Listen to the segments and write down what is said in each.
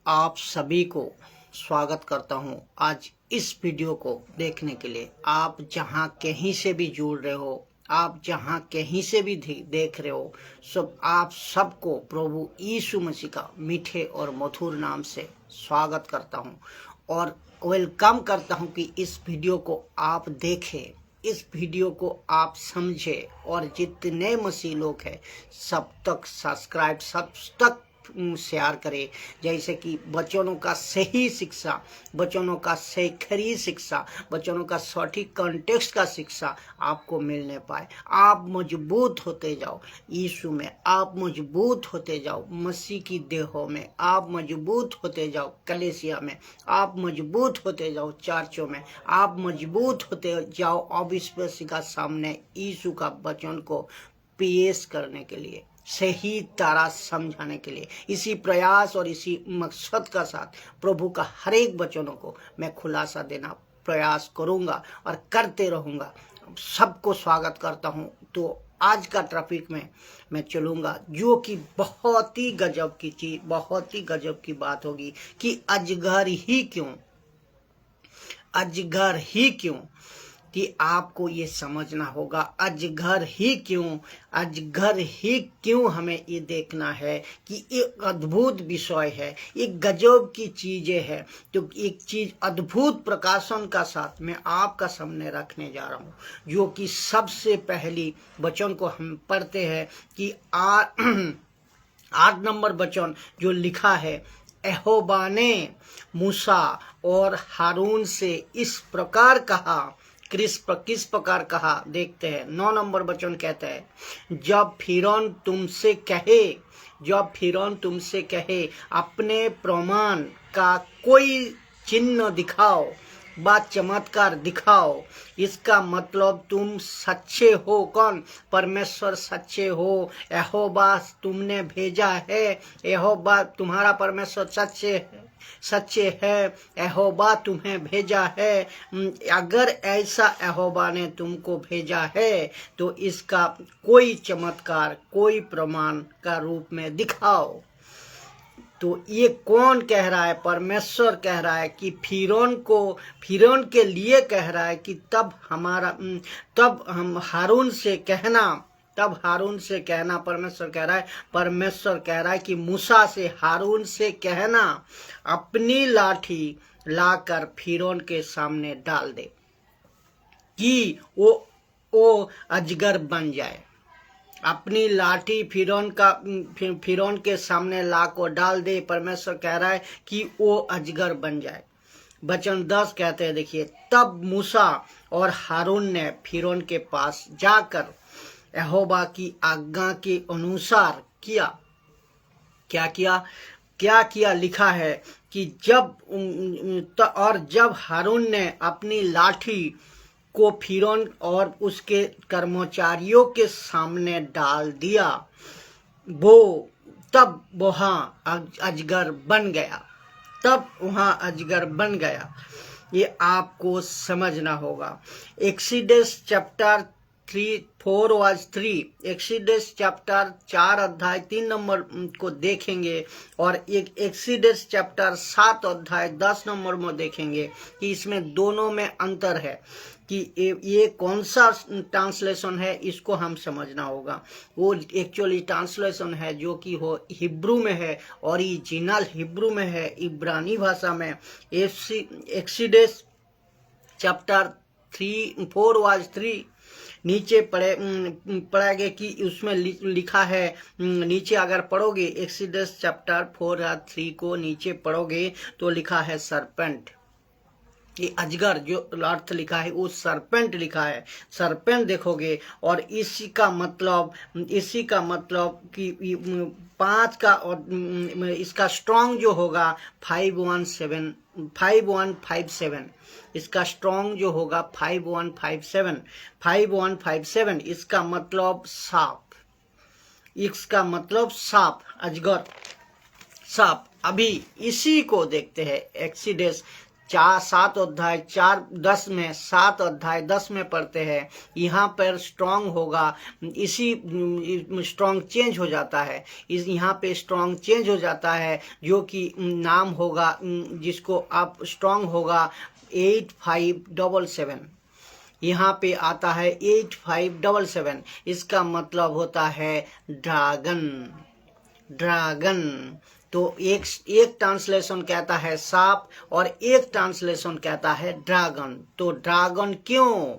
आप सभी को स्वागत करता हूं आज इस वीडियो को देखने के लिए। आप जहां कहीं से भी जुड़ रहे हो, आप जहां कहीं से भी देख रहे हो, सब आप सबको प्रभु यीशु मसीह का मीठे और मधुर नाम से स्वागत करता हूं और वेलकम करता हूं कि इस वीडियो को आप देखें, इस वीडियो को आप समझें और जितने मसीह लोग हैं सब तक सब्सक्राइब, सब तक शेयर करें, जैसे कि वचनों का सही शिक्षा, वचनों का सही शिक्षा, वचनों का सटीक कॉन्टेक्स्ट का शिक्षा आपको मिलने पाए। आप मजबूत होते जाओ यीशु में, आप मजबूत होते जाओ मसीह की देहों में, आप मजबूत होते जाओ कलीसिया में, आप मजबूत होते जाओ चर्चों में, आप मजबूत होते जाओ अविश्वासी का सामने यीशु का वचन को पेश करने के लिए, सही तरह समझाने के लिए। इसी प्रयास और इसी मकसद का साथ प्रभु का हर एक वचनों को मैं खुलासा देना प्रयास करूंगा और करते रहूंगा। सबको स्वागत करता हूं। तो आज का टॉपिक में मैं चलूंगा जो कि बहुत ही गजब की चीज, बहुत ही गजब की बात होगी कि अजगर ही क्यों, अजगर ही क्यों, कि आपको ये समझना होगा अजगर ही क्यों, अजगर ही क्यों हमें ये देखना है कि एक अद्भुत विषय है, एक गजब की चीजें है। तो एक चीज अद्भुत प्रकाशन का साथ मैं आपका सामने रखने जा रहा हूँ, जो कि सबसे पहली वचन को हम पढ़ते हैं कि 8 नंबर वचन जो लिखा है, यहोवा ने मूसा और हारून से इस प्रकार कहा। किस प्रकार कहा देखते हैं। 9 नंबर वचन कहता है, जब फिरौन तुमसे कहे अपने प्रमाण का कोई चिन्ह दिखाओ, बात चमत्कार दिखाओ, इसका मतलब तुम सच्चे हो। कौन? परमेश्वर सच्चे हो, यहोवा तुमने भेजा है, यहोवा तुम्हारा परमेश्वर सच्चे है, यहोवा तुम्हें भेजा है। अगर ऐसा यहोवा ने तुमको भेजा है तो इसका कोई चमत्कार, कोई प्रमाण का रूप में दिखाओ। तो ये कौन कह रहा है? परमेश्वर कह रहा है कि फिरौन के लिए कह रहा है कि तब हम हारून से कहना, परमेश्वर कह रहा है कि मूसा से, हारून से कहना अपनी लाठी लाकर फिरौन के सामने डाल दे कि वो अजगर बन जाए। अपनी लाठी फिरौन के सामने ला को डाल दे। परमेश्वर कह रहा है कि वो अजगर बन जाए। वचन 10 कहते हैं, देखिए, तब मूसा और हारून ने फिरौन के पास जाकर यहोवा की आज्ञा के अनुसार किया। क्या किया? लिखा है कि जब हारून ने अपनी लाठी को फिरौन और उसके कर्मचारियों के सामने डाल दिया, तब वहां अजगर बन गया। ये आपको समझना होगा। एक्सीडस चैप्टर 3 एक्सीडस चैप्टर 4 अध्याय 3 नंबर को देखेंगे और एक एक्सीडस चैप्टर 7 अध्याय 10 नंबर में देखेंगे कि इसमें दोनों में अंतर है कि ये कौन सा ट्रांसलेशन है, इसको हम समझना होगा। वो एक्चुअली ट्रांसलेशन है जो कि हो हिब्रू में है, ओरिजिनल हिब्रू में है, इब्रानी भाषा में। एक्सीडस चैप्टर 4:3 नीचे पढ़ेंगे कि उसमें लिखा है, नीचे अगर पढ़ोगे एक्सीडस चैप्टर 4:3 को नीचे पढ़ोगे तो लिखा है सरपेंट। ये अजगर जो अर्थ लिखा है वो सरपेंट लिखा है। सरपेंट देखोगे और इसी का मतलब कि 5 का, और इसका स्ट्रॉन्ग जो होगा 5157, इसका स्ट्रॉन्ग जो होगा 5157, इसका मतलब सांप, अजगर, सांप। अभी इसी को देखते हैं एक्सीडस 7 अध्याय 4:10 में, 7 अध्याय 10 में पढ़ते हैं। यहाँ पर स्ट्रांग होगा, इसी स्ट्रांग चेंज हो जाता है, इस यहाँ पे स्ट्रांग चेंज हो जाता है, जो कि नाम होगा जिसको आप स्ट्रांग होगा 8577। यहाँ पे आता है 8577। इसका मतलब होता है ड्रैगन। ड्रैगन तो एक ट्रांसलेशन कहता है सांप और एक ट्रांसलेशन कहता है ड्रैगन। तो ड्रैगन क्यों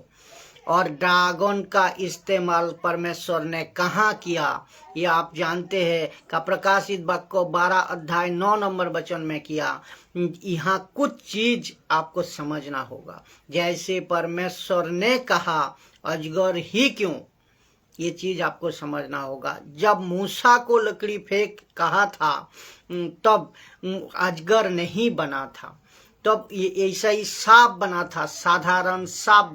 और ड्रैगन का इस्तेमाल परमेश्वर ने कहाँ किया, ये आप जानते हैं का प्रकाशित वाक्य को 12 अध्याय 9 नंबर वचन में किया। यहाँ कुछ चीज आपको समझना होगा। जैसे परमेश्वर ने कहा अजगर ही क्यों, ये चीज आपको समझना होगा। जब मूसा को लकड़ी फेंक कहा था तब अजगर नहीं बना था, तब ये ऐसा ही सांप बना था, साधारण सांप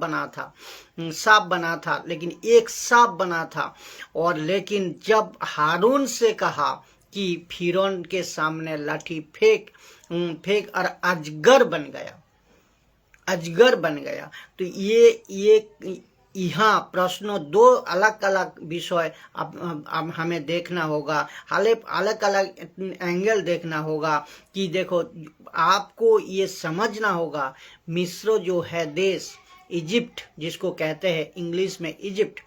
बना था, लेकिन एक सांप बना था। और लेकिन जब हारून से कहा कि फिरौन के सामने लाठी फेंक और अजगर बन गया। तो ये यहाँ प्रश्नों 2 अलग अलग विषय अब हमें देखना होगा, अलग अलग एंगल देखना होगा। कि देखो आपको ये समझना होगा, मिस्र जो है देश, इजिप्ट जिसको कहते हैं इंग्लिश में इजिप्ट,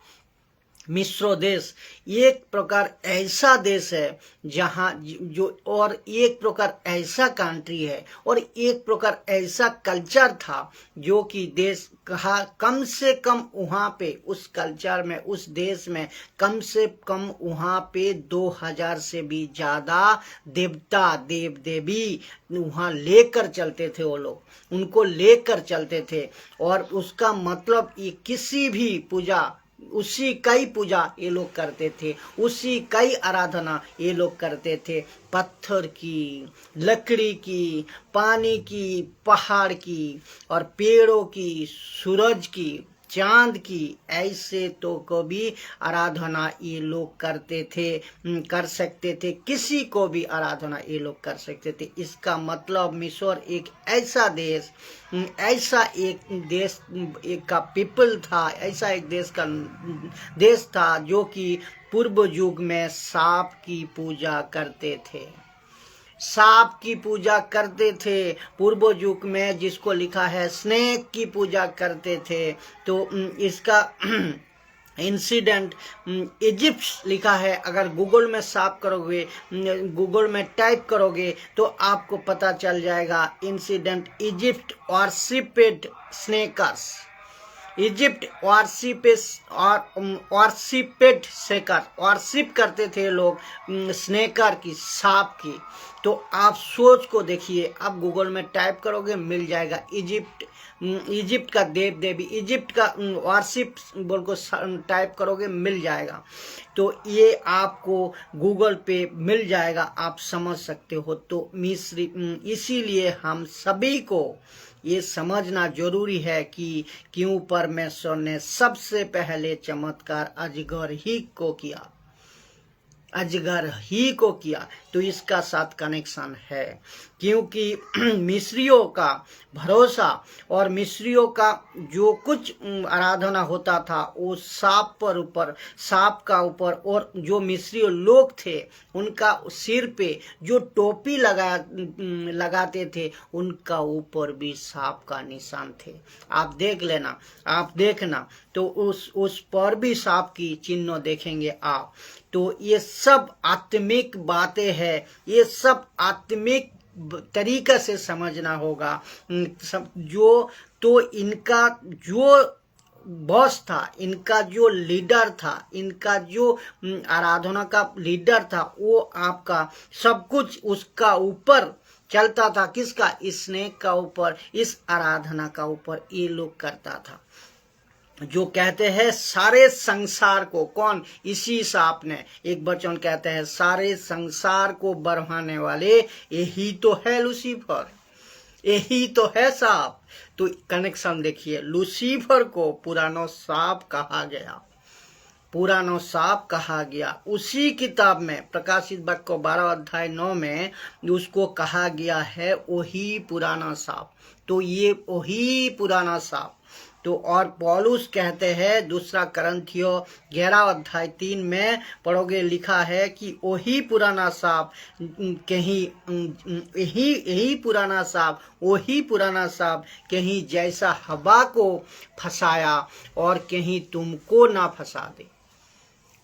मिस्र देश एक प्रकार ऐसा देश है जहाँ जो, और एक प्रकार ऐसा कंट्री है और एक प्रकार ऐसा कल्चर था जो कि देश कहा कम से कम वहाँ पे उस कल्चर में, उस देश में कम से कम वहाँ पे 2000 से भी ज्यादा देवता देव देवी वहाँ लेकर चलते थे। वो लोग उनको लेकर चलते थे और उसका मतलब ये किसी भी पूजा, उसी कई पूजा ये लोग करते थे, उसी कई आराधना ये लोग करते थे। पत्थर की, लकड़ी की, पानी की, पहाड़ की और पेड़ों की, सूरज की, चांद की, ऐसे तो कभी आराधना ये लोग करते थे, कर सकते थे। किसी को भी आराधना ये लोग कर सकते थे। इसका मतलब मिस्र एक ऐसा देश, ऐसा एक देश एक का पीपल था, ऐसा एक देश था जो कि पूर्व युग में सांप की पूजा करते थे। सांप की पूजा करते थे पूर्व युग में, जिसको लिखा है स्नेक की पूजा करते थे। तो इसका इंसिडेंट इजिप्ट लिखा है। अगर गूगल में सर्च करोगे, गूगल में टाइप करोगे तो आपको पता चल जाएगा इंसिडेंट इजिप्ट वर्शिपेड स्नेकर्स। इजिप्ट वर्शिपेड सेकर, वर्शिप करते थे लोग स्नेकर की, सांप की। तो आप सोच को देखिए, आप गूगल में टाइप करोगे मिल जाएगा इजिप्ट का देव देवी, इजिप्ट का वर्शिप बोल को टाइप करोगे मिल जाएगा। तो ये आपको गूगल पे मिल जाएगा, आप समझ सकते हो। तो मिस्री, इसीलिए हम सभी को ये समझना जरूरी है कि क्यों परमेश्वर ने सबसे पहले चमत्कार अजगर ही को किया, अजगर ही को किया। तो इसका साथ कनेक्शन है, क्योंकि मिस्रियों का भरोसा और मिस्रियों का जो कुछ आराधना होता था वो सांप पर ऊपर, सांप का ऊपर, और जो मिस्री लोग थे उनका सिर पे जो टोपी लगाते थे उनका ऊपर भी सांप का निशान थे। आप देख लेना, आप देखना तो उस पर भी सांप की चिन्ह देखेंगे आप। तो ये सब आत्मिक बातें हैं, ये सब आत्मिक तरीका से समझना होगा। जो तो इनका जो बॉस था, इनका जो लीडर था, इनका जो आराधना का लीडर था, वो आपका सब कुछ उसका ऊपर चलता था। किसका? इस स्नेक का ऊपर, इस आराधना का ऊपर ये लोग करता था। जो कहते हैं सारे संसार को, कौन? इसी सांप ने एक वचन कहते हैं सारे संसार को बढ़ाने वाले यही तो है लूसीफर, यही तो है सांप। तो कनेक्शन देखिए, लूसीफर को पुराना सांप कहा गया, पुराना सांप कहा गया। उसी किताब में प्रकाशित वाक्य 12 अध्याय 9 में उसको कहा गया है वही पुराना सांप। तो ये वही पुराना सांप। तो और पौलुस कहते हैं दूसरा करंथियों 11 अध्याय 3 में पढ़ोगे, लिखा है कि वही पुराना सांप कहीं यही पुराना सांप वही पुराना सांप कहीं जैसा हवा को फंसाया और कहीं तुमको ना फंसा दे,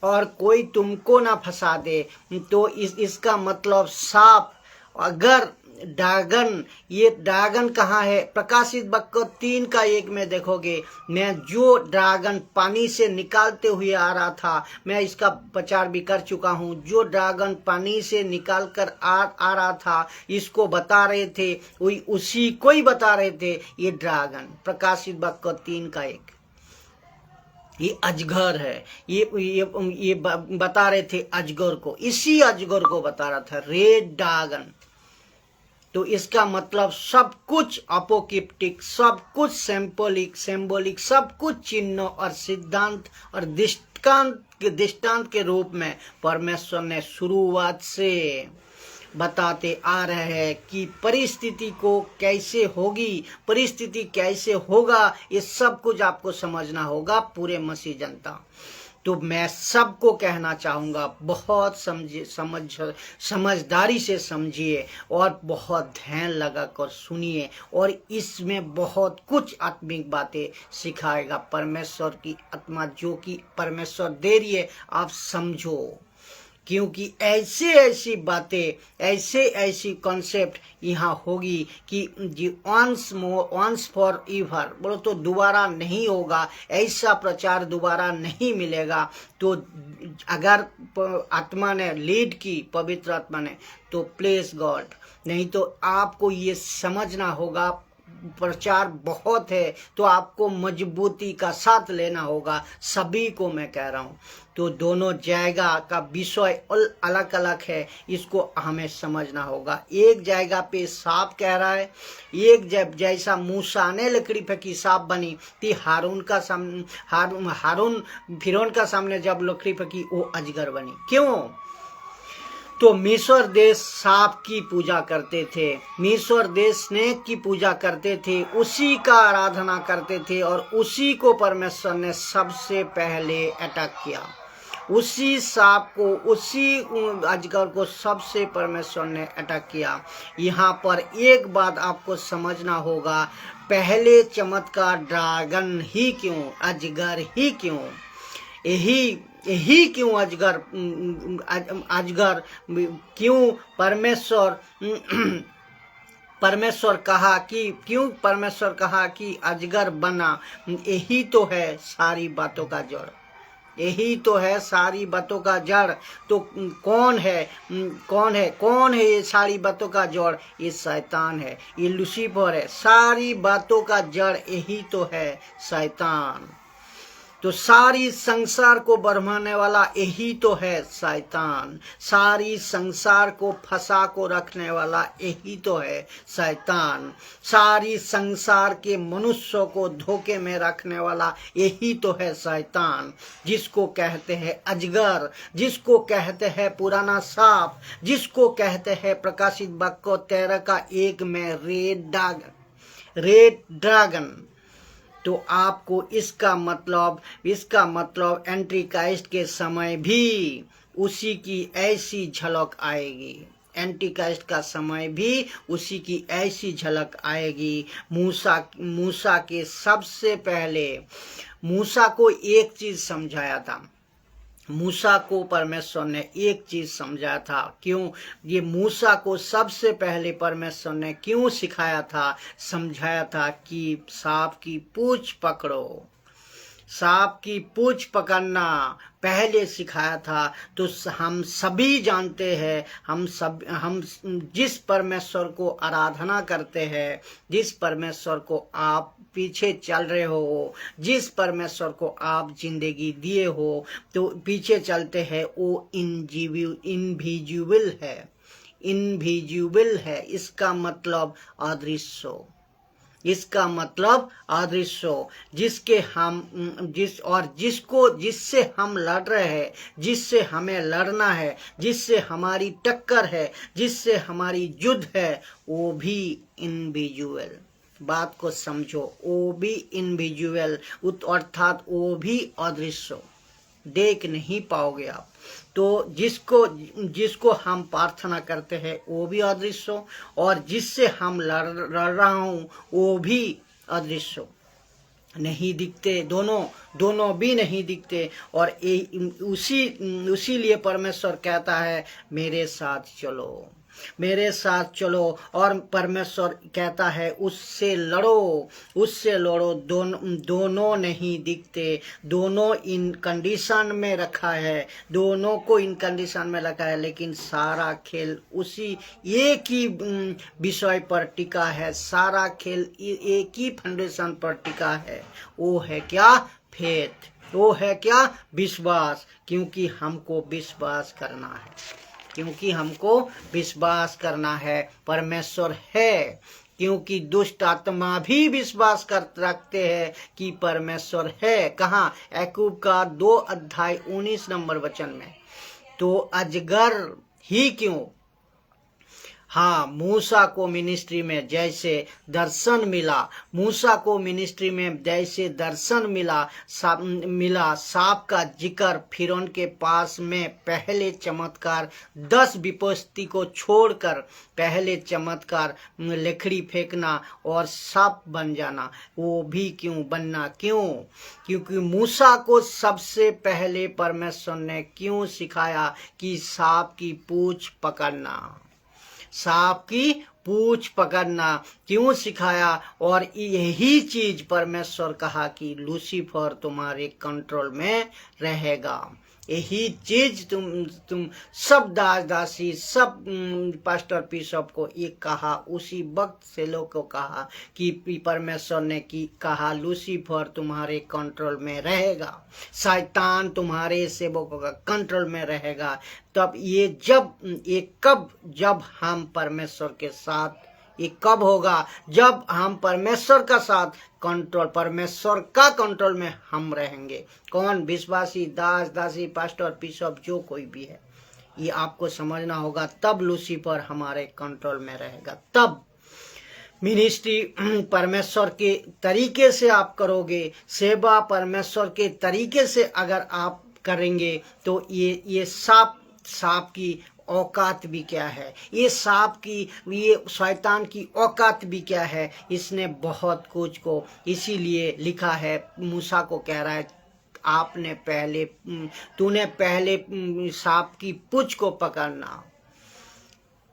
और कोई तुमको ना फंसा दे। तो इसका मतलब सांप, अगर ड्रैगन, ये ड्रैगन कहाँ है? प्रकाशित वाक्य 3:1 में देखोगे, मैं जो ड्रैगन पानी से निकालते हुए आ रहा था, मैं इसका प्रचार भी कर चुका हूँ, जो ड्रैगन पानी से निकाल कर आ रहा था, इसको बता रहे थे, उसी को ही बता रहे थे ये ड्रैगन। प्रकाशित वाक्य 3:1 ये अजगर है। ये बता रहे थे अजगर को, इसी अजगर को बता रहा था, रेड ड्रैगन। तो इसका मतलब सब कुछ अपोकिप्टिक, सब कुछ सिंबॉलिक, सब कुछ चिन्ह और सिद्धांत और दृष्टांत के रूप में परमेश्वर ने शुरुआत से बताते आ रहे हैं कि परिस्थिति को कैसे होगी, परिस्थिति कैसे होगा, ये सब कुछ आपको समझना होगा, पूरे मसीह जनता। तो मैं सबको कहना चाहूँगा, बहुत समझदारी से समझिए और बहुत ध्यान लगाकर सुनिए, और इसमें बहुत कुछ आत्मिक बातें सिखाएगा परमेश्वर की आत्मा, जो कि परमेश्वर दे रही है, आप समझो। क्योंकि ऐसी बातें, ऐसी कॉन्सेप्ट यहाँ होगी कि जी वंस फॉर एवर, बोलो तो दोबारा नहीं होगा, ऐसा प्रचार दोबारा नहीं मिलेगा। तो अगर आत्मा ने लीड की, पवित्र आत्मा ने, तो प्लेस गॉड, नहीं तो आपको ये समझना होगा प्रचार बहुत है, तो आपको मजबूती का साथ लेना होगा, सभी को मैं कह रहा हूँ। तो दोनों जगह का विषय अलग अलग है, इसको हमें समझना होगा। एक जगह पे सांप कह रहा है, एक जैसा मूसा ने लकड़ी फेंकी सांप बनी थी, हारून फिरौन का सामने जब लकड़ी फेंकी वो अजगर बनी। क्यों? तो मिस्र देश सांप की पूजा करते थे, मिस्र देश स्नेक की पूजा करते थे, उसी का आराधना करते थे, और उसी को परमेश्वर ने सबसे पहले अटैक किया। उसी सांप को, उसी अजगर को सबसे परमेश्वर ने अटैक किया। यहाँ पर एक बात आपको समझना होगा, पहले चमत्कार ड्रैगन ही क्यों, अजगर ही क्यों, यही क्यों अजगर क्यों परमेश्वर कहा कि अजगर बना, यही तो है सारी बातों का जड़, यही तो है सारी बातों का जड़। तो कौन है ये सारी बातों का जड़? ये शैतान है, ये लूसीफर है। सारी बातों का जड़ यही तो है, शैतान। तो सारी संसार को बरमाने वाला यही तो है शैतान, सारी संसार को फंसा को रखने वाला यही तो है शैतान, सारी संसार के मनुष्यों को धोखे में रखने वाला यही तो है शैतान, जिसको कहते हैं अजगर, जिसको कहते हैं पुराना सांप, जिसको कहते हैं प्रकाशित वाक्य 13:1 में रेड ड्रैगन। तो आपको इसका मतलब एंटी क्राइस्ट के समय भी उसी की ऐसी झलक आएगी, एंटी क्राइस्ट का समय भी उसी की ऐसी झलक आएगी। मूसा के सबसे पहले मूसा को एक चीज समझाया था, मूसा को परमेश्वर ने एक चीज समझाया था। क्यों? ये मूसा को सबसे पहले परमेश्वर ने क्यों सिखाया था, समझाया था कि सांप की पूंछ पकड़ो, सांप की पूंछ पकड़ना पहले सिखाया था। तो हम सभी जानते हैं, हम जिस परमेश्वर को आराधना करते हैं, जिस परमेश्वर को आप पीछे चल रहे हो, जिस परमेश्वर को आप जिंदगी दिए हो, तो पीछे चलते हैं, वो इनविजिबल है। इसका मतलब अदृश्य, इसका मतलब अदृश्य, जिससे हम लड़ रहे हैं, जिससे हमें लड़ना है, जिससे हमारी टक्कर है, जिससे हमारी युद्ध है, वो भी इनविजुअल। बात को समझो, वो भी इनविजुअल अर्थात वो भी अदृश्य, देख नहीं पाओगे आप। तो जिसको हम प्रार्थना करते हैं वो भी अदृश्य, और जिससे हम लड़ रहा हूं वो भी अदृश्य, नहीं दिखते, दोनों भी नहीं दिखते। और उसी लिए परमेश्वर कहता है मेरे साथ चलो, मेरे साथ चलो। और परमेश्वर कहता है उससे लड़ो। दोनों नहीं दिखते, दोनों इन कंडीशन में रखा है, दोनों को इन कंडीशन में रखा है, लेकिन सारा खेल उसी एक ही विषय पर टिका है, सारा खेल एक ही फाउंडेशन पर टिका है। वो है क्या? फेथ। वो है क्या? विश्वास। क्योंकि हमको विश्वास करना है, क्योंकि हमको विश्वास करना है परमेश्वर है। क्योंकि दुष्ट आत्मा भी विश्वास रखते हैं कि परमेश्वर है। कहाँ? याकूब का 2:19 में। तो अजगर ही क्यों? हाँ, मूसा को मिनिस्ट्री में जैसे दर्शन मिला, सांप का जिक्र फिरौन के पास में पहले चमत्कार 10 विपत्ति को छोड़कर पहले चमत्कार लकड़ी फेंकना और सांप बन जाना, वो भी क्यों बनना? क्योंकि मूसा को सबसे पहले परमेश्वर ने क्यों सिखाया कि सांप की पूंछ पकड़ना क्यों सिखाया? और यही चीज परमेश्वर कहा कि लूसीफर तुम्हारे कंट्रोल में रहेगा। यही चीज तुम सब दासी सब पास्टर बिशप को ये कहा, उसी वक्त से लोग को कहा कि परमेश्वर ने कहा लूसीफर तुम्हारे कंट्रोल में रहेगा, शैतान तुम्हारे सेवकों का कंट्रोल में रहेगा। तब जब हम परमेश्वर के साथ, ये कब होगा? जब हम परमेश्वर का साथ परमेश्वर का कंट्रोल में हम रहेंगे। कौन? विश्वासी, दासी, पास्टर, बिशप, जो कोई भी है, ये आपको समझना होगा। तब लूसीफर हमारे कंट्रोल में रहेगा। तब मिनिस्ट्री परमेश्वर के तरीके से आप करोगे, सेवा परमेश्वर के तरीके से अगर आप करेंगे, तो ये सांप की औकात भी क्या है, ये शैतान की औकात भी क्या है। इसने बहुत कुछ को इसीलिए लिखा है, मूसा को कह रहा है तूने पहले सांप की पूंछ को पकड़ना।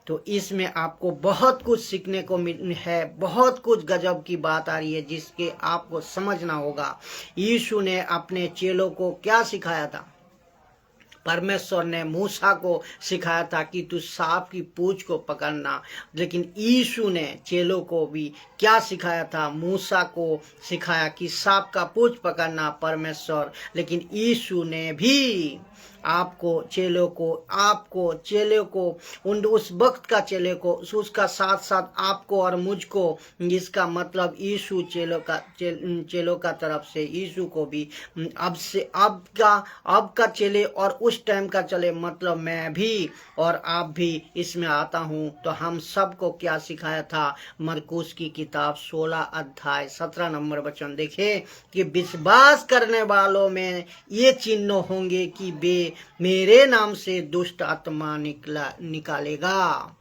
तो इसमें आपको बहुत कुछ सीखने को है, बहुत कुछ गजब की बात आ रही है जिसके आपको समझना होगा। यीशु ने अपने चेलों को क्या सिखाया था? परमेश्वर ने मूसा को सिखाया था कि तू सांप की पूंछ को पकड़ना, लेकिन यीशु ने चेलों को भी क्या सिखाया था? मूसा को सिखाया कि सांप का पूंछ पकड़ना परमेश्वर, लेकिन यीशु ने भी चेलों को उस वक्त का चेले को, उसका साथ साथ आपको और मुझको, जिसका मतलब यीशु चेलों का तरफ से यीशु को भी अब का चेले और उस टाइम का चले, मतलब मैं भी और आप भी इसमें आता हूँ। तो हम सबको क्या सिखाया था? मरकुस की किताब 16:17 देखे कि विश्वास करने वालों में ये चिन्ह होंगे कि वे मेरे नाम से दुष्ट आत्मा निकालेगा।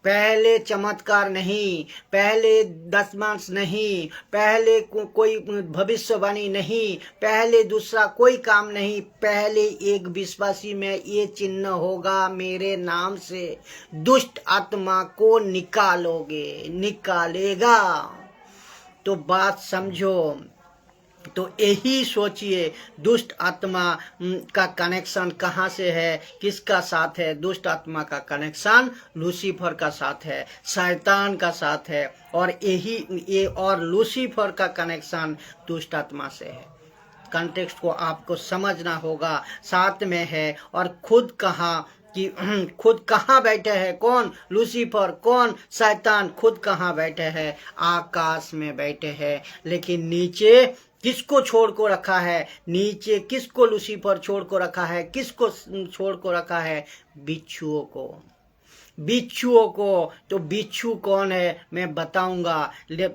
पहले चमत्कार नहीं, पहले 10 मास नहीं, पहले कोई भविष्यवाणी नहीं, पहले दूसरा कोई काम नहीं, पहले एक विश्वासी में ये चिन्ह होगा, मेरे नाम से दुष्ट आत्मा को निकालेगा। तो बात समझो। तो यही सोचिए, दुष्ट आत्मा का कनेक्शन कहाँ से है, किसका साथ है? दुष्ट आत्मा का कनेक्शन लूसीफर का साथ है, शैतान का साथ है, और लूसीफर का कनेक्शन दुष्ट आत्मा से है। कंटेक्स्ट को आपको समझना होगा, साथ में है। और खुद कहा कि खुद कहाँ बैठे हैं, कौन लूसीफर, कौन शैतान, खुद कहाँ बैठे हैं, आकाश में बैठे हैं। लेकिन नीचे किसको छोड़ को रखा है, नीचे किसको लूसीफर छोड़ को रखा है, किसको छोड़ को रखा है, बिच्छुओं को, बिच्छुओं को। तो बिच्छू कौन है मैं बताऊंगा, ये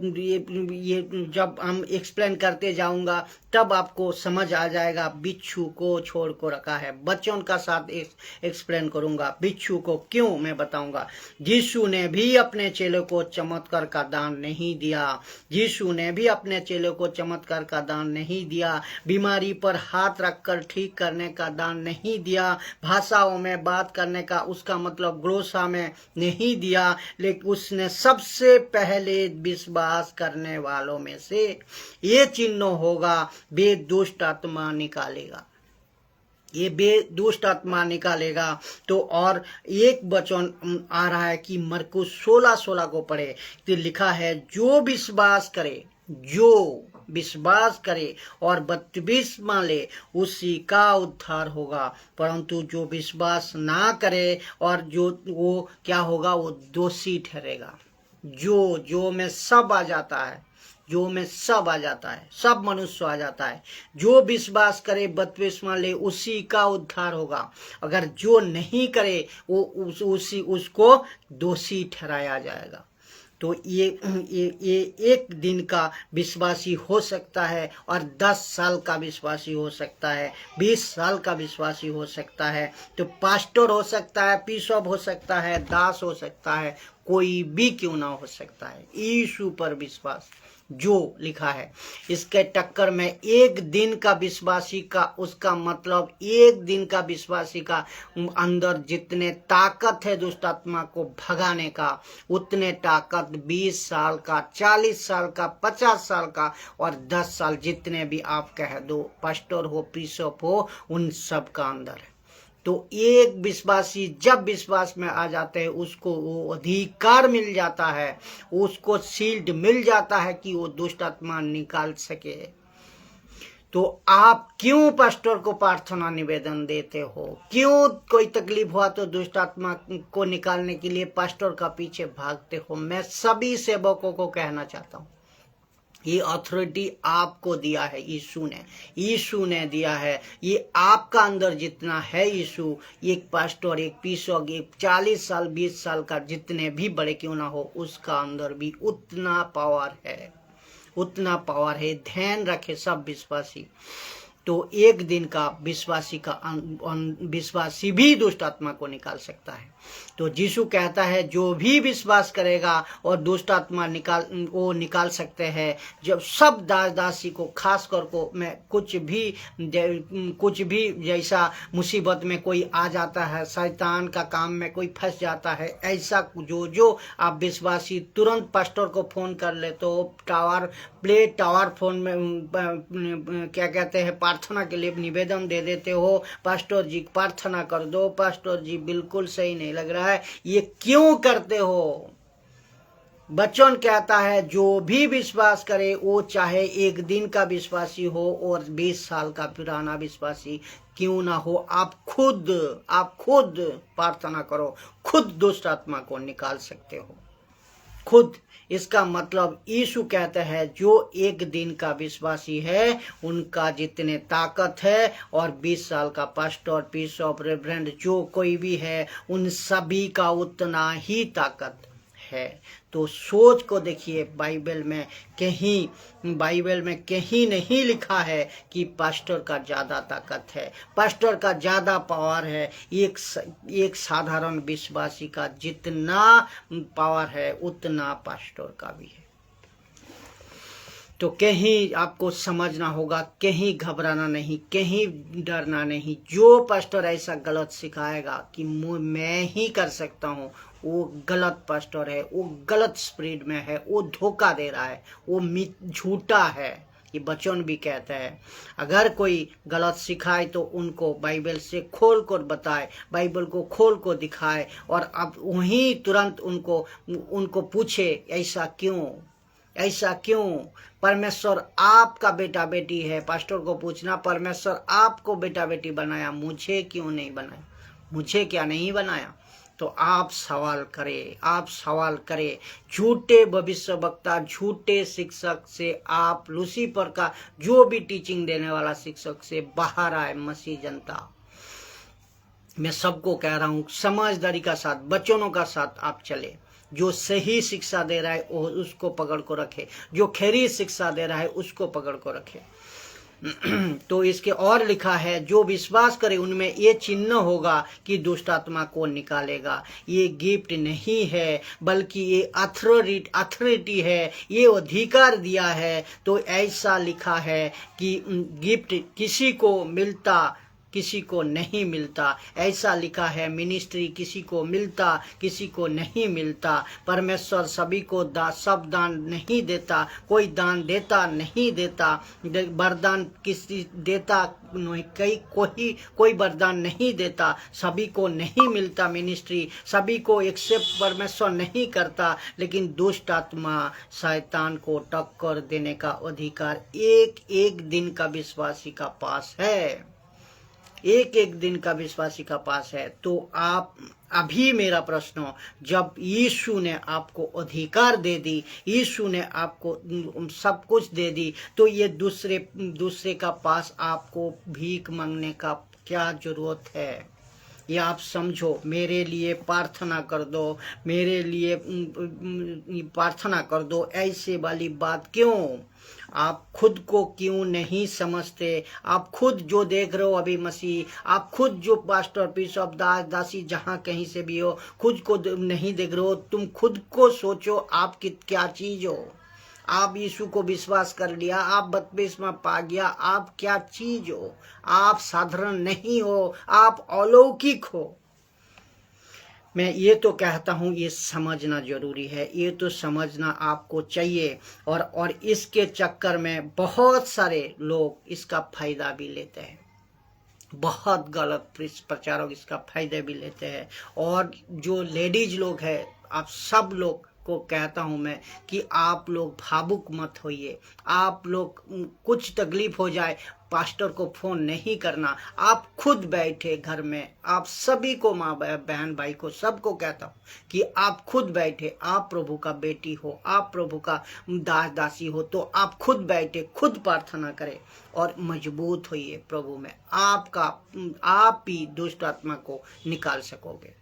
जब हम एक्सप्लेन करते जाऊंगा तब आपको समझ आ जाएगा। बिच्छू को छोड़ को रखा है, बच्चों का साथ एक्सप्लेन करूंगा बिच्छू को, क्यों मैं बताऊंगा। यीशु ने भी अपने चेलों को चमत्कार का दान नहीं दिया, यीशु ने भी अपने चेलों को चमत्कार का दान नहीं दिया, बीमारी पर हाथ रखकर ठीक करने का दान नहीं दिया, भाषाओं में बात करने का, उसका मतलब ग्रोसा में नहीं दिया। लेकिन उसने सबसे पहले विश्वास करने वालों में से ये चिन्ह होगा, वे दुष्ट आत्मा निकालेगा, ये बे दुष्ट आत्मा निकालेगा। तो और एक वचन आ रहा है कि मरकुस 16:16 को पढ़े, तो लिखा है जो विश्वास करे, जो विश्वास करे और बपतिस्मा ले उसी का उद्धार होगा, परंतु जो विश्वास ना करे और जो वो क्या होगा, वो दोषी ठहरेगा। जो में सब आ जाता है, जो में सब आ जाता है, सब मनुष्य आ जाता है। जो विश्वास करे बपतिस्मा ले उसी का उद्धार होगा, अगर जो नहीं करे वो उसको दोषी ठहराया जाएगा। तो ये एक दिन का विश्वासी हो सकता है और 10 साल का विश्वासी हो सकता है, 20 साल का विश्वासी हो सकता है। तो पास्टर हो सकता है, बिशप हो सकता है, दास हो सकता है, कोई भी क्यों ना हो सकता है। यीशु पर विश्वास जो लिखा है, इसके टक्कर में एक दिन का विश्वासी का, उसका मतलब एक दिन का विश्वासी का अंदर जितने ताकत है दुष्ट आत्मा को भगाने का, उतने ताकत 20 साल का, 40 साल का, 50 साल का और 10 साल, जितने भी आप कह दो, पास्टर हो, बिशप हो, उन सब का अंदर है। तो एक विश्वासी जब विश्वास में आ जाते हैं, उसको वो अधिकार मिल जाता है, उसको शील्ड मिल जाता है कि वो दुष्ट आत्मा निकाल सके। तो आप क्यों पास्टर को प्रार्थना निवेदन देते हो, क्यों कोई तकलीफ हुआ तो दुष्ट आत्मा को निकालने के लिए पास्टर का पीछे भागते हो। मैं सभी सेवकों को कहना चाहता हूँ, ये अथॉरिटी आपको दिया है, यीशु ने दिया है। ये आपका अंदर जितना है यीशु, एक पास्टर, एक बिशप, एक 40 साल 20 साल का, जितने भी बड़े क्यों ना हो, उसका अंदर भी उतना पावर है, उतना पावर है। ध्यान रखे सब विश्वासी। तो एक दिन का विश्वासी भी दुष्ट आत्मा को निकाल सकता है। तो यीशु कहता है जो भी विश्वास करेगा और दुष्ट आत्मा निकाल सकते हैं। जब सब दास दासी को, खास कर को, मैं कुछ भी जैसा मुसीबत में कोई आ जाता है, शैतान का काम में कोई फंस जाता है, ऐसा जो आप विश्वासी तुरंत पास्टर को फोन कर ले, तो टावर फोन में क्या कहते हैं, प्रार्थना के लिए निवेदन दे देते हो, पास्टर जी प्रार्थना कर दो, पास्टर जी बिल्कुल सही नहीं लग रहा है, ये क्यों करते हो। वचन कहता है जो भी विश्वास करे, वो चाहे एक दिन का विश्वासी हो और 20 साल का पुराना विश्वासी क्यों ना हो, आप खुद प्रार्थना करो, खुद दुष्ट आत्मा को निकाल सकते हो, खुद। इसका मतलब यीशु कहते हैं जो एक दिन का विश्वासी है, उनका जितने ताकत है, और 20 साल का पास्टर, बिशप, रेवरेंड जो कोई भी है, उन सभी का उतना ही ताकत है। तो सोच को देखिए, बाइबल में कहीं नहीं लिखा है कि पास्टर का ज्यादा ताकत है, पास्टर का ज्यादा पावर है। एक साधारण विश्वासी का जितना पावर है, उतना पास्टर का भी है। तो कहीं आपको समझना होगा, कहीं घबराना नहीं, कहीं डरना नहीं। जो पास्टर ऐसा गलत सिखाएगा कि मैं ही कर सकता हूँ, वो गलत पास्टर है, वो गलत स्पिरिट में है, वो धोखा दे रहा है, वो झूठा है। ये वचन भी कहता है, अगर कोई गलत सिखाए तो उनको बाइबल से खोल कर बताए, बाइबल को खोल को दिखाए, और अब वहीं तुरंत उनको पूछे ऐसा क्यों। परमेश्वर आपका बेटा बेटी है, पास्टर को पूछना, परमेश्वर आपको बेटा बेटी बनाया, मुझे क्यों नहीं बनाया। मुझे क्या नहीं बनाया? तो आप सवाल करें, आप सवाल करें। झूठे भविष्यवक्ता, झूठे शिक्षक से आप लूसीफर का जो भी टीचिंग देने वाला शिक्षक से बाहर आए। मसीह जनता, मैं सबको कह रहा हूँ, समझदारी का साथ, वचनों का साथ आप चले। जो सही शिक्षा दे रहा है उसको पकड़ को रखे, जो खरी शिक्षा दे रहा है उसको पकड़ को रखे। तो इसके और लिखा है, जो विश्वास करे उनमें ये चिन्ह होगा कि दुष्ट आत्मा को निकालेगा। ये गिफ्ट नहीं है, बल्कि ये अथॉरिटी है, ये अधिकार दिया है। तो ऐसा लिखा है कि गिफ्ट किसी को मिलता, किसी को नहीं मिलता। ऐसा लिखा है, मिनिस्ट्री किसी को मिलता, किसी को नहीं मिलता। परमेश्वर सभी को सब दान नहीं देता, कोई दान देता नहीं देता। वरदान किसी देता नहीं, कोई वरदान नहीं देता। सभी को नहीं मिलता मिनिस्ट्री, सभी को एक्सेप्ट परमेश्वर नहीं करता। लेकिन दुष्ट आत्मा शैतान को टक्कर देने का अधिकार एक एक दिन का विश्वासी का पास है, एक एक दिन का विश्वासी का पास है। तो आप अभी, मेरा प्रश्न, जब यीशु ने आपको अधिकार दे दी, यीशु ने आपको सब कुछ दे दी, तो ये दूसरे का पास आपको भीख मांगने का क्या जरूरत है? ये आप समझो। मेरे लिए प्रार्थना कर दो, मेरे लिए प्रार्थना कर दो, ऐसे वाली बात क्यों? आप खुद को क्यों नहीं समझते? आप खुद जो देख रहे हो अभी मसीह, आप खुद जो पास्टर, बिशप, दास, दासी जहां कहीं से भी हो, खुद को नहीं देख रहे हो। तुम खुद को सोचो, आप क्या चीज हो? आप यीशु को विश्वास कर लिया, आप बपतिस्मा पा गया, आप क्या चीज हो? आप साधारण नहीं हो, आप अलौकिक हो। मैं ये तो कहता हूँ, ये समझना जरूरी है, ये तो समझना आपको चाहिए। और इसके चक्कर में बहुत सारे लोग इसका फायदा भी लेते हैं, बहुत गलत प्रचारक इसका फायदा भी लेते हैं। और जो लेडीज लोग हैं, आप सब लोग को कहता हूं मैं कि आप लोग भावुक मत होइए। आप लोग कुछ तकलीफ हो जाए, पास्टर को फोन नहीं करना। आप खुद बैठे घर में, आप सभी को, माँ बहन भाई को, सबको कहता हूँ कि आप खुद बैठे। आप प्रभु का बेटी हो, आप प्रभु का दास दासी हो, तो आप खुद बैठे, खुद प्रार्थना करें और मजबूत होइए प्रभु में। आप ही दुष्ट आत्मा को निकाल सकोगे।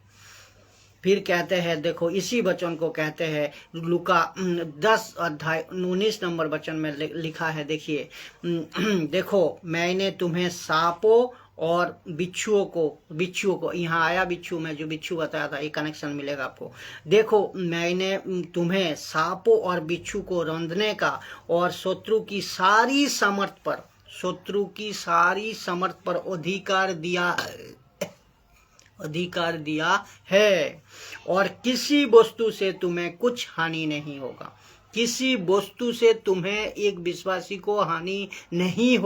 फिर कहते हैं, देखो इसी वचन को कहते हैं, लूका 10 अध्याय 19 नंबर वचन में लिखा है। देखिए, देखो मैंने तुम्हें सांपों और बिच्छुओं को, यहाँ आया बिच्छू में, जो बिच्छू बताया था, ये कनेक्शन मिलेगा आपको। देखो मैंने तुम्हें सांपों और बिच्छू को रौंदने का और शत्रु की सारी समर्थ पर अधिकार दिया है, और किसी वस्तु से तुम्हें कुछ हानि नहीं होगा। किसी वस्तु से तुम्हें, एक विश्वासी को हानि नहीं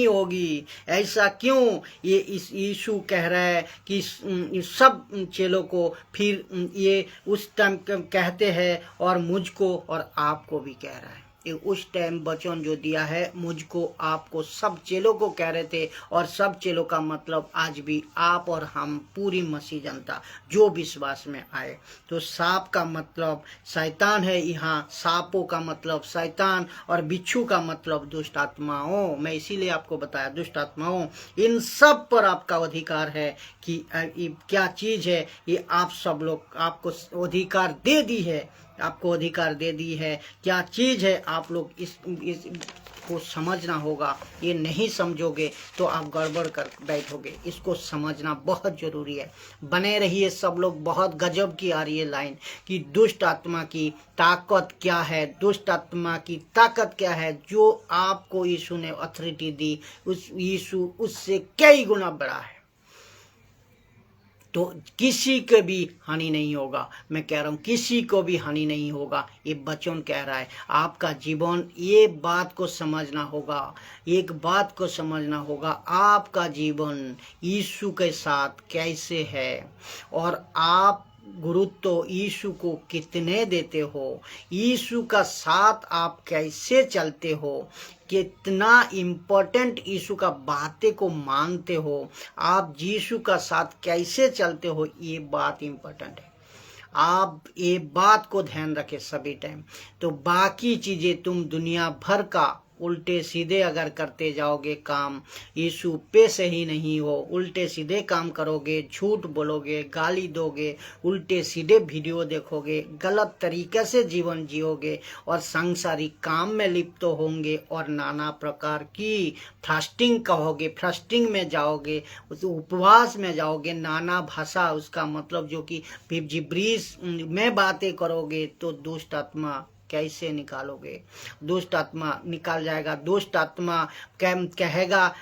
होगी। ऐसा क्यों? ये इस यीशु कह रहा है कि सब चेलों को, फिर ये उस टाइम कहते हैं, और मुझको और आपको भी कह रहा है। उस टाइम वचन जो दिया है, मुझको, आपको, सब चेलों को कह रहे थे। और सब चेलों का मतलब आज भी आप और हम, पूरी मसीह जनता जो विश्वास में आए। तो सांप का मतलब शैतान है, यहाँ सांपों का मतलब शैतान, और बिच्छू का मतलब दुष्ट आत्माओं। मैं इसीलिए आपको बताया, दुष्ट आत्माओं, इन सब पर आपका अधिकार है। कि क्या चीज है ये, आप सब लोग, आपको अधिकार दे दी है, आपको अधिकार दे दी है। क्या चीज है, आप लोग इस को समझना होगा। ये नहीं समझोगे तो आप गड़बड़ कर बैठोगे। इसको समझना बहुत जरूरी है। बने रहिए सब लोग। बहुत गजब की आ रही है लाइन कि दुष्ट आत्मा की ताकत क्या है, दुष्ट आत्मा की ताकत क्या है। जो आपको यीशु ने अथॉरिटी दी, उस यीशु उससे कई गुना बड़ा है। तो किसी को भी हानि नहीं होगा। मैं कह रहा हूँ, किसी को भी हानि नहीं होगा। ये वचन कह रहा है। आपका जीवन, ये बात को समझना होगा, एक बात को समझना होगा, आपका जीवन यीशु के साथ कैसे है। और आप गुरुत्व यीशु को कितने देते हो, यीशु का साथ आप कैसे चलते हो, कितना इम्पोर्टेंट यीशु का बातें को मानते हो, आप यीशु का साथ कैसे चलते हो, ये बात इम्पोर्टेंट है। आप ये बात को ध्यान रखें सभी टाइम। तो बाकी चीजें तुम दुनिया भर का उल्टे सीधे अगर करते जाओगे काम, यीशु पे सही नहीं हो, उल्टे सीधे काम करोगे, झूठ बोलोगे, गाली दोगे, उल्टे सीधे वीडियो देखोगे, गलत तरीके से जीवन जियोगे और सांसारिक काम में लिप्त होंगे और नाना प्रकार की फास्टिंग कहोगे, फास्टिंग में जाओगे, उपवास में जाओगे, नाना भाषा उसका मतलब जो कि जिब्रीश में बातें करोगे, तो दुष्ट आत्मा कैसे निकालोगे? दुष्ट आत्मा निकाल जाएगा। दुष्ट आत्मा कहेगा,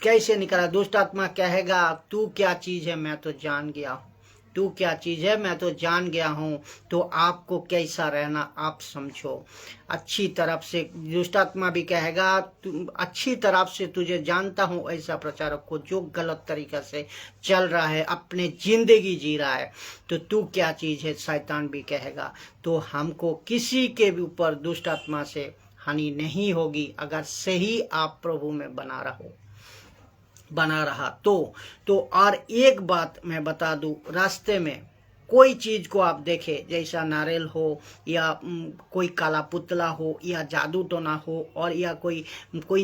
कैसे निकाला? दुष्ट आत्मा कहेगा तू क्या चीज है, मैं तो जान गया हूँ, तू क्या चीज है, मैं तो जान गया हूँ। तो आपको कैसा रहना आप समझो अच्छी तरफ से। दुष्ट आत्मा भी कहेगा अच्छी तरफ से तुझे जानता हूँ, ऐसा प्रचारक को जो गलत तरीका से चल रहा है, अपने जिंदगी जी रहा है, तो तू क्या चीज है, शैतान भी कहेगा। तो हमको किसी के भी ऊपर दुष्ट आत्मा से हानि नहीं होगी अगर सही आप प्रभु में बना रहा तो और एक बात मैं बता दूं, रास्ते में कोई चीज को आप देखें, जैसा नारियल हो या कोई काला पुतला हो या जादू टोना हो और या कोई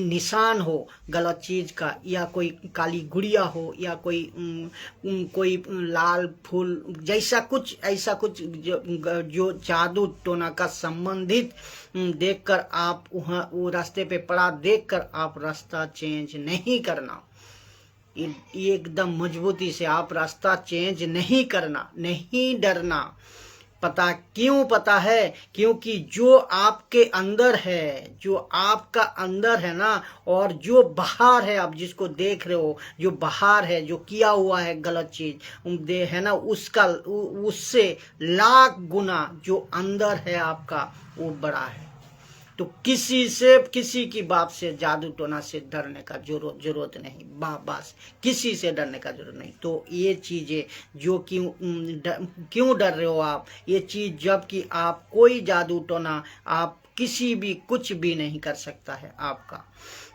निशान हो गलत चीज का, या कोई काली गुड़िया हो या कोई लाल फूल जैसा कुछ, ऐसा कुछ जो जादू टोना का संबंधित देखकर आप वहाँ वो रास्ते पे पड़ा देखकर आप रास्ता चेंज नहीं करना। एकदम मजबूती से आप रास्ता चेंज नहीं करना, नहीं डरना। पता है क्योंकि जो आपके अंदर है, जो आपका अंदर है ना, और जो बाहर है, आप जिसको देख रहे हो, जो बाहर है, जो किया हुआ है गलत चीज है ना, उससे लाख गुना जो अंदर है आपका वो बड़ा है। तो किसी की बात से, जादू टोना से डरने का जरूरत नहीं, बस किसी से डरने का जरूरत नहीं। तो ये चीजें जो क्यों डर रहे हो आप, ये चीज जबकि आप कोई जादू टोना आप किसी भी कुछ भी नहीं कर सकता है आपका।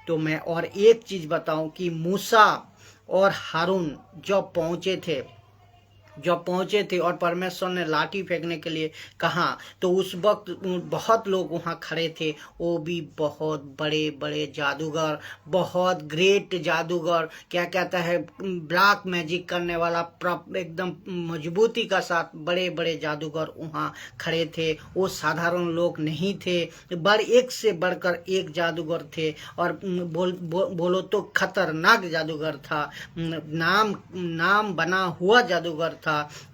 तो मैं और एक चीज बताऊं कि मूसा और हारून जब पहुंचे थे और परमेश्वर ने लाठी फेंकने के लिए कहा, तो उस वक्त बहुत लोग वहां खड़े थे, वो भी बहुत बड़े बड़े जादूगर, बहुत ग्रेट जादूगर, क्या कहता है ब्लैक मैजिक करने वाला, एकदम मजबूती का साथ बड़े बड़े जादूगर वहां खड़े थे। वो साधारण लोग नहीं थे, एक से बढ़कर एक जादूगर थे और बोलो तो खतरनाक जादूगर था, नाम बना हुआ जादूगर था।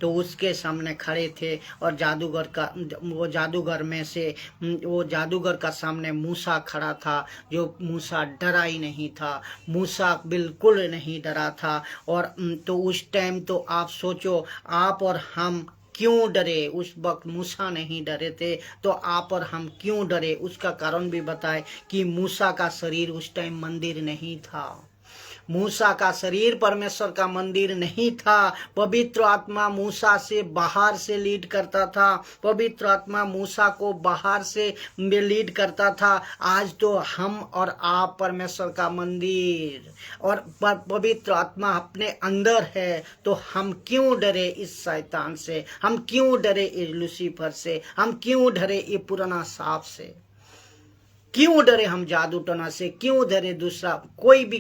तो उसके सामने खड़े थे और वो जादूगर का सामने मूसा खड़ा था, जो मूसा डरा ही नहीं था, मूसा बिल्कुल नहीं डरा था। और तो उस टाइम तो आप सोचो, आप और हम क्यों डरे? उस वक्त मूसा नहीं डरे थे, तो आप और हम क्यों डरे? उसका कारण भी बताए कि मूसा का शरीर उस टाइम मंदिर नहीं था, मूसा का शरीर परमेश्वर का मंदिर नहीं था। पवित्र आत्मा मूसा से बाहर से लीड करता था, पवित्र आत्मा मूसा को बाहर से लीड करता था। आज तो हम और आप परमेश्वर का मंदिर और पवित्र आत्मा अपने अंदर है, तो हम क्यों डरे इस शैतान से, हम क्यों डरे इस लूसीफर से, हम क्यों डरे ये पुराना सांप से, क्यों डरे हम जादू टोना से, क्यों डरे दूसरा कोई भी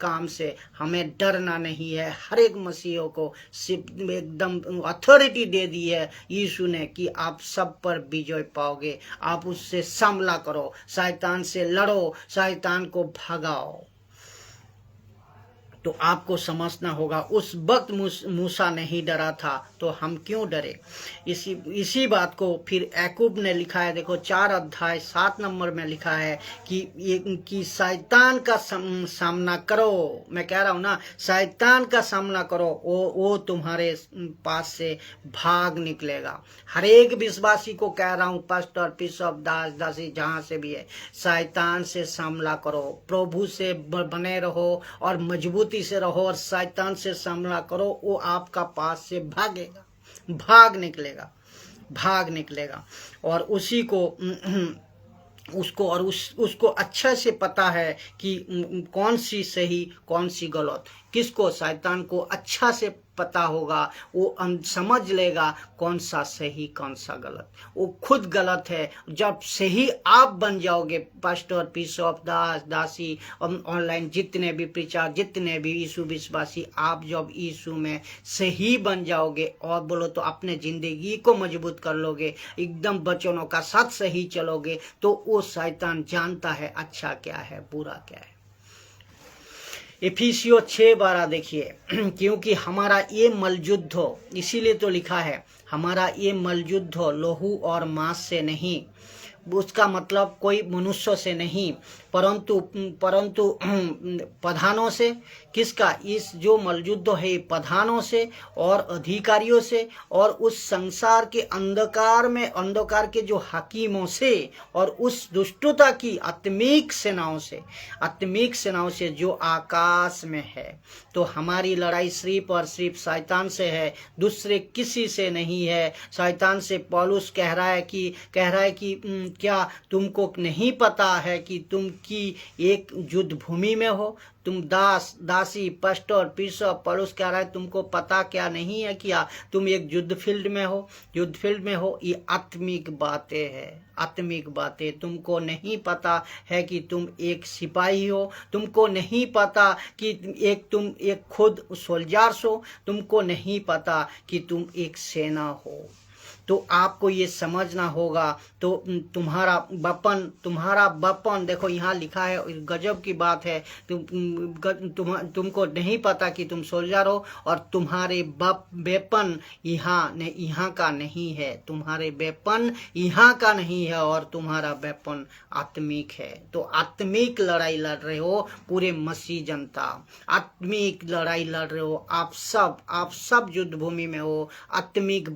काम से? हमें डरना नहीं है। हर एक मसीहों को सिर्फ एकदम अथॉरिटी दे दी है यीशु ने कि आप सब पर विजय पाओगे। आप उससे सामना करो, शैतान से लड़ो, शैतान को भगाओ। तो आपको समझना होगा उस वक्त मूसा नहीं डरा था, तो हम क्यों डरे? इसी बात को फिर याकूब ने लिखा है, देखो 4 अध्याय 7 नंबर में लिखा है कि शैतान का सामना करो। मैं कह रहा हूं ना, शैतान का सामना करो, वो तुम्हारे पास से भाग निकलेगा। हर एक विश्वासी को कह रहा हूं, पास्टर, बिशप, दास, दासी, जहां से भी है, शैतान से सामना करो, प्रभु से बने रहो और मजबूत से रहो और शैतान से सामना करो, वो आपका पास से भागेगा, भाग निकलेगा और उसी को उसको अच्छा से पता है कि कौन सी सही कौन सी गलत। किसको? शैतान को अच्छा से पता होगा, वो समझ लेगा कौन सा सही कौन सा गलत। वो खुद गलत है। जब सही आप बन जाओगे, पास्टर, बिशप, दास, दासी, ऑनलाइन जितने भी प्रीचर, जितने भी यीशु विश्वासी, आप जब यीशु में सही बन जाओगे और बोलो तो अपने जिंदगी को मजबूत कर लोगे, एकदम वचनों का साथ सही चलोगे, तो वो शैतान जानता है अच्छा क्या है बुरा क्या है। इफिसियों 6:12 देखिए, क्योंकि हमारा ये मलयुद्ध हो, इसीलिए तो लिखा है हमारा ये मलयुद्ध हो लहू और मांस से नहीं, उसका मतलब कोई मनुष्य से नहीं, परंतु प्रधानों से। किसका? इस जो मलयुद्ध है प्रधानों से और अधिकारियों से और उस संसार के अंधकार के जो हकीमों से और उस दुष्टता की आत्मिक सेनाओं से जो आकाश में है। तो हमारी लड़ाई सिर्फ और सिर्फ शैतान से है, दूसरे किसी से नहीं है। शैतान से पौलुस कह रहा है कि क्या तुमको नहीं पता है कि तुम की एक युद्ध भूमि में हो? तुम दासी, पास्टर, बिशप, पौलुस कह रहा है तुमको पता क्या नहीं है क्या तुम एक युद्ध फील्ड में हो। ये आत्मिक बातें तुमको नहीं पता है कि तुम एक सिपाही हो, तुमको नहीं पता कि तुम एक खुद सोल्जर्स हो, तुमको नहीं पता कि तुम एक सेना हो। तो आपको ये समझना होगा। तो तुम्हारा बपन देखो यहाँ लिखा है, गजब की बात है। तुमको नहीं पता कि तुम सोल्जर हो और तुम्हारे वेपन यहाँ का नहीं है, तुम्हारे वेपन यहाँ का नहीं है और तुम्हारा वेपन आत्मिक है। तो आत्मिक लड़ाई लड़ रहे हो पूरे मसीह जनता, आत्मिक लड़ाई लड़ रहे हो आप सब युद्ध भूमि में हो। आत्मिक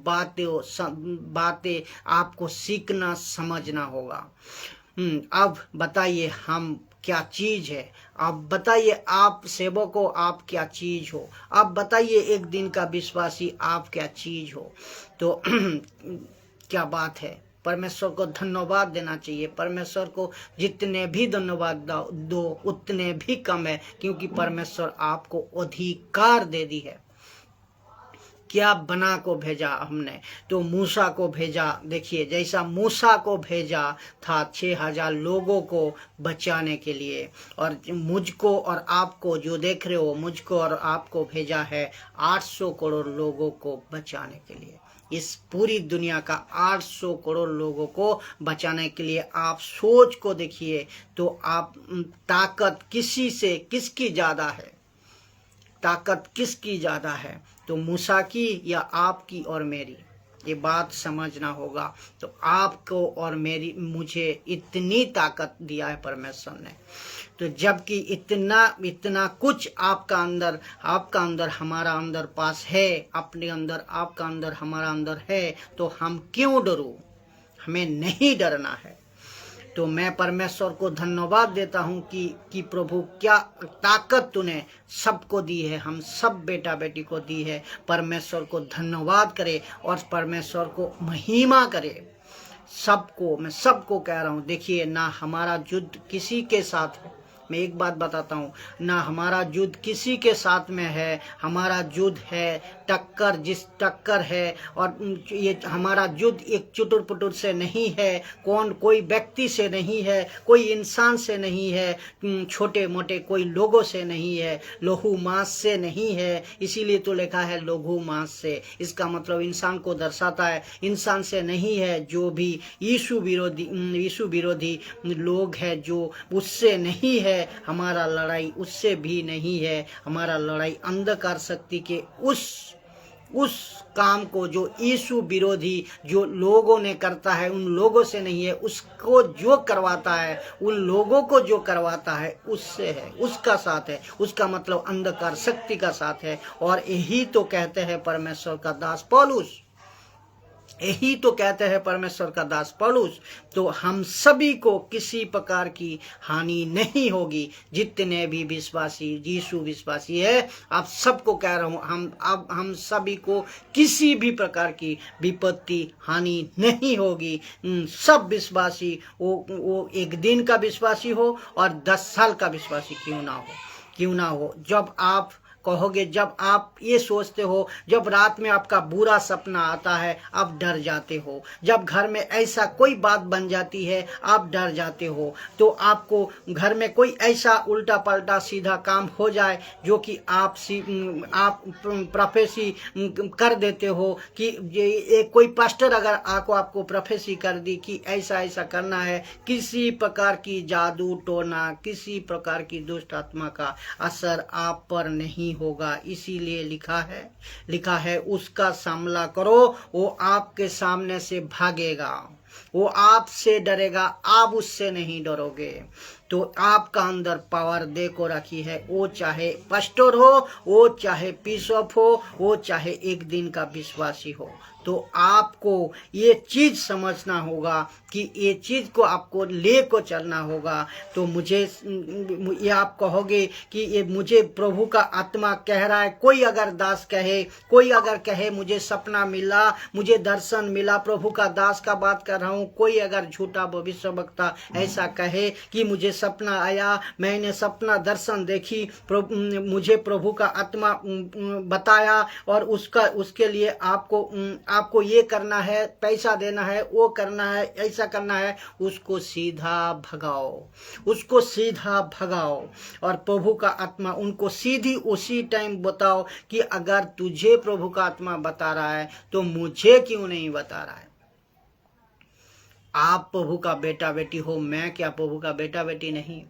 बातें आपको सीखना समझना होगा। अब बताइए हम क्या चीज है? अब बताइए आप सेवकों आप क्या चीज हो? अब बताइए एक दिन का विश्वासी आप क्या चीज हो? तो क्या बात है। परमेश्वर को धन्यवाद देना चाहिए। परमेश्वर को जितने भी धन्यवाद दो उतने भी कम है, क्योंकि परमेश्वर आपको अधिकार दे दी है। क्या बना को भेजा हमने? तो मूसा को भेजा। देखिए जैसा मूसा को भेजा था 6000 लोगों को बचाने के लिए, और मुझको और आपको जो देख रहे हो, मुझको और आपको भेजा है 800 करोड़ लोगों को बचाने के लिए। इस पूरी दुनिया का 800 करोड़ लोगों को बचाने के लिए आप सोच को देखिए। तो आप ताकत किसकी ज्यादा है? ताकत किसकी ज्यादा है? तो मूसा की या आपकी और मेरी? ये बात समझना होगा। तो आपको और मुझे इतनी ताकत दिया है परमेश्वर ने। तो जबकि इतना कुछ आपका अंदर हमारा अंदर पास है, अपने अंदर आपका अंदर हमारा अंदर है, तो हम क्यों डरूं? हमें नहीं डरना है। तो मैं परमेश्वर को धन्यवाद देता हूं कि प्रभु क्या ताकत तूने सबको दी है, हम सब बेटा बेटी को दी है। परमेश्वर को धन्यवाद करे और परमेश्वर को महिमा करे। मैं सबको कह रहा हूं, देखिए ना हमारा युद्ध किसी के साथ है। मैं एक बात बताता हूँ, ना हमारा युद्ध किसी के साथ में है। हमारा युद्ध है टक्कर है। और ये हमारा युद्ध एक चुटुर पुटुर से नहीं है, कोई व्यक्ति से नहीं है, कोई इंसान से नहीं है, छोटे मोटे कोई लोगों से नहीं है, लहू मांस से नहीं है। इसीलिए तो लिखा है लहू मांस से। इसका मतलब इंसान को दर्शाता है, इंसान से नहीं है। जो भी यीशु विरोधी लोग हैं, जो उससे नहीं है। हमारा लड़ाई उससे भी नहीं है। हमारा लड़ाई अंधकार शक्ति के उस काम को जो यीशु विरोधी जो लोगों ने करता है, उन लोगों से नहीं है। उसको जो करवाता है, उन लोगों को जो करवाता है, उससे है, उसका साथ है। उसका मतलब अंधकार शक्ति का साथ है। और यही तो कहते हैं परमेश्वर का दास पौलुस। यही तो कहते हैं परमेश्वर का दास पौलुस। तो हम सभी को किसी प्रकार की हानि नहीं होगी, जितने भी विश्वासी यीशु विश्वासी है। आप सबको कह रहा हूं, हम सभी को किसी भी प्रकार की विपत्ति हानि नहीं होगी। सब विश्वासी, वो एक दिन का विश्वासी हो और 10 साल का विश्वासी क्यों ना हो, जब आप कहोगे, जब आप ये सोचते हो, जब रात में आपका बुरा सपना आता है आप डर जाते हो, जब घर में ऐसा कोई बात बन जाती है आप डर जाते हो, तो आपको घर में कोई ऐसा उल्टा पल्टा सीधा काम हो जाए जो कि आप प्रोफेसी कर देते हो कि ये कोई पास्टर अगर आपको प्रोफेसी कर दी कि ऐसा ऐसा करना है, किसी प्रकार की जादू टोना, किसी प्रकार की दुष्ट आत्मा का असर आप पर नहीं होगा। इसीलिए लिखा है उसका सामना करो, वो आपके सामने से भागेगा, वो आपसे डरेगा, आप उससे नहीं डरोगे। तो आपका अंदर पावर दे को रखी है, वो चाहे पास्टर हो, वो चाहे बिशप हो, वो चाहे एक दिन का विश्वासी हो। तो आपको ये चीज समझना होगा कि ये चीज को आपको ले को चलना होगा। तो मुझे ये आप कहोगे कि ये मुझे प्रभु का आत्मा कह रहा है, कोई अगर दास कहे, कोई अगर कहे मुझे सपना मिला, मुझे दर्शन मिला, प्रभु का दास का बात कर रहा हूँ, कोई अगर झूठा भविष्यवक्ता ऐसा कहे कि मुझे सपना आया, मैंने सपना दर्शन देखी, मुझे प्रभु का आत्मा बताया और उसके लिए आपको ये करना है, पैसा देना है, वो करना है, ऐसा करना है, उसको सीधा भगाओ और प्रभु का आत्मा उनको सीधी उसी टाइम बताओ कि अगर तुझे प्रभु का आत्मा बता रहा है तो मुझे क्यों नहीं बता रहा है। आप प्रभु का बेटा बेटी हो, मैं क्या प्रभु का बेटा बेटी नहीं?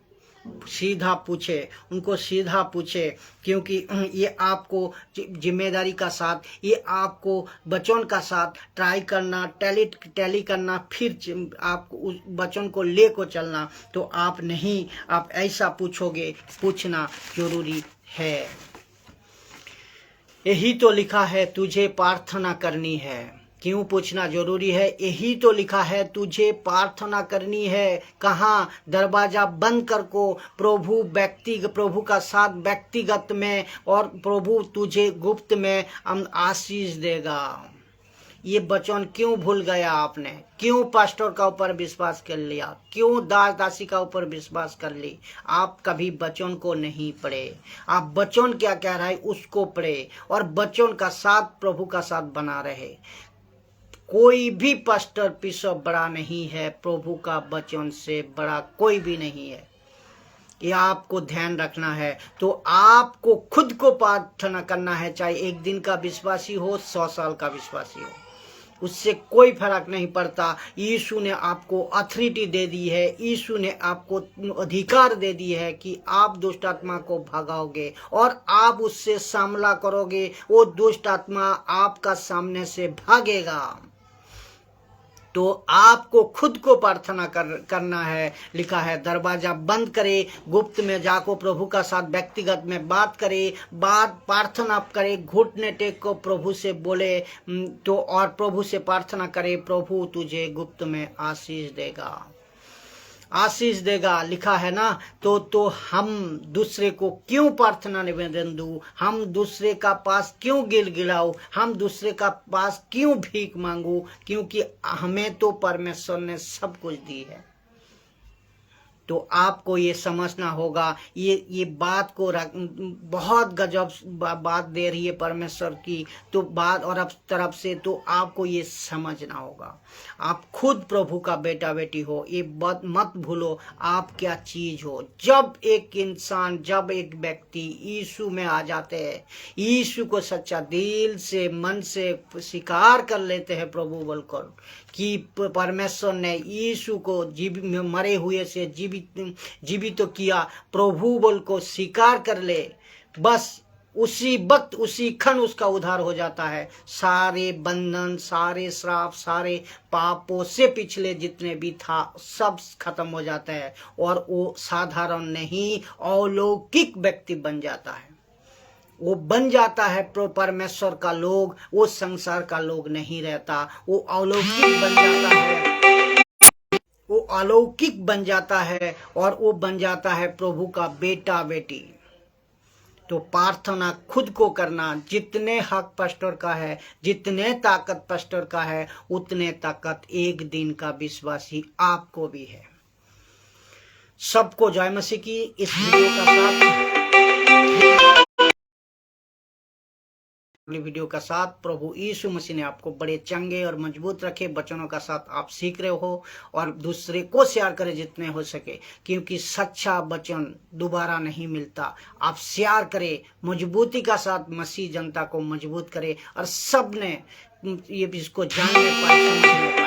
सीधा पूछे, उनको सीधा पूछे, क्योंकि ये आपको जिम्मेदारी का साथ, ये आपको वचन का साथ ट्राई करना, टैली करना, फिर आपको उस वचन को ले को चलना। तो आप ऐसा पूछोगे, पूछना जरूरी है। यही तो लिखा है तुझे प्रार्थना करनी है। क्यों पूछना जरूरी है? यही तो लिखा है तुझे प्रार्थना करनी है। कहाँ? दरवाजा बंद कर को प्रभु का साथ व्यक्तिगत में, और प्रभु तुझे गुप्त में आशीष देगा। ये वचन क्यों भूल गया आपने? क्यों पास्टर का ऊपर विश्वास कर लिया? क्यों दास दासी का ऊपर विश्वास कर ली? आप कभी वचन को नहीं पढ़े। आप वचन क्या कह रहा है उसको पढ़े और वचन का साथ प्रभु का साथ बना रहे। कोई भी पास्टर बिशप बड़ा नहीं है, प्रभु का वचन से बड़ा कोई भी नहीं है। ये आपको ध्यान रखना है। तो आपको खुद को प्रार्थना करना है, चाहे एक दिन का विश्वासी हो, 100 साल का विश्वासी हो, उससे कोई फर्क नहीं पड़ता। यीशु ने आपको अथॉरिटी दे दी है, यीशु ने आपको अधिकार दे दी है कि आप दुष्ट आत्मा को भगाओगे और आप उससे सामना करोगे, वो दुष्ट आत्मा आपका सामने से भागेगा। तो आपको खुद को प्रार्थना करना है। लिखा है दरवाजा बंद करे, गुप्त में जाको प्रभु का साथ व्यक्तिगत में बात करे, प्रार्थना करे, घुटने टेक को प्रभु से बोले, तो और प्रभु से प्रार्थना करे, प्रभु तुझे गुप्त में आशीष देगा। लिखा है ना। तो हम दूसरे को क्यों प्रार्थना निवेदन दूं? हम दूसरे का पास क्यों गिड़गिड़ाऊं? हम दूसरे का पास क्यों भीख मांगू? क्योंकि हमें तो परमेश्वर ने सब कुछ दी है। तो आपको ये समझना होगा। ये बात को बहुत गजब बात दे रही है परमेश्वर की तो बात और अब तरफ से, तो आपको ये समझना होगा। आप खुद प्रभु का बेटा बेटी हो, ये बात मत भूलो आप क्या चीज हो। जब एक व्यक्ति यीशु में आ जाते हैं, यीशु को सच्चा दिल से मन से स्वीकार कर लेते हैं प्रभु बोलकर कि परमेश्वर ने यीशु को मरे हुए से जीवित तो किया, प्रभु बोल को स्वीकार कर ले, बस उसी वक्त उसी क्षण उसका उद्धार हो जाता है। सारे बंधन, सारे श्राप, सारे पापों से पिछले जितने भी था सब खत्म हो जाता है और वो साधारण नहीं अलौकिक व्यक्ति बन जाता है। वो बन जाता है परमेश्वर का लोग, वो संसार का लोग नहीं रहता, वो अलौकिक बन जाता है, वो अलौकिक बन जाता है और वो बन जाता है प्रभु का बेटा बेटी। तो प्रार्थना खुद को करना, जितने हक पास्टर का है, जितने ताकत पास्टर का है, उतने ताकत एक दिन का विश्वासी आपको भी है। सबको जय मसीह की। इस वीडियो का साथ प्रभु यीशु मसीह ने आपको बड़े चंगे और मजबूत रखे। वचनों का साथ आप सीख रहे हो और दूसरे को शेयर करें जितने हो सके, क्योंकि सच्चा वचन दोबारा नहीं मिलता। आप शेयर करें, मजबूती का साथ मसीह जनता को मजबूत करें और सब ने ये इसको जानने पाए, समझने पाए।